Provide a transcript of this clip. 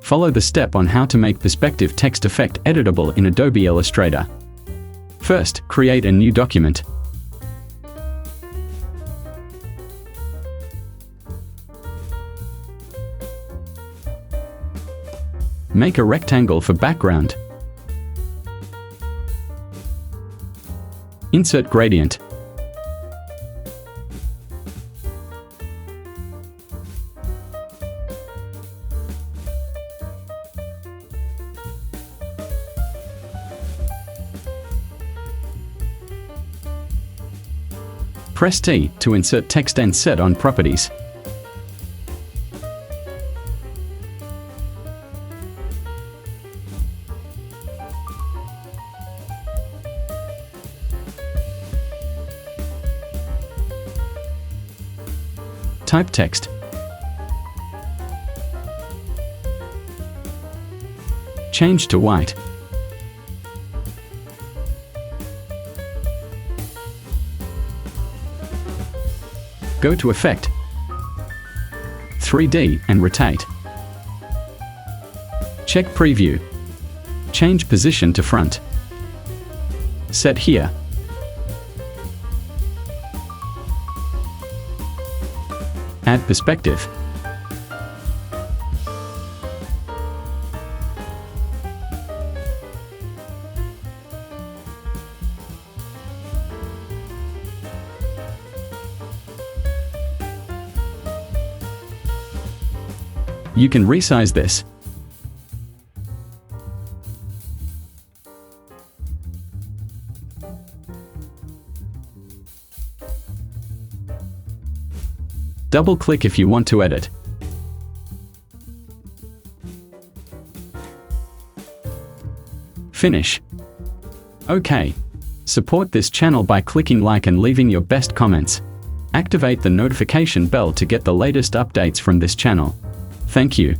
Follow the step on how to make perspective text effect editable in Adobe Illustrator. First, create a new document. Make a rectangle for background. Insert gradient. Press T to insert text and set on properties. Type text. Change to white. Go to Effect, 3D and Rotate. Check Preview. Change position to front. Set here. Add perspective. You can resize this. Double-click if you want to edit. Finish. OK. Support this channel by clicking like and leaving your best comments. Activate the notification bell to get the latest updates from this channel. Thank you.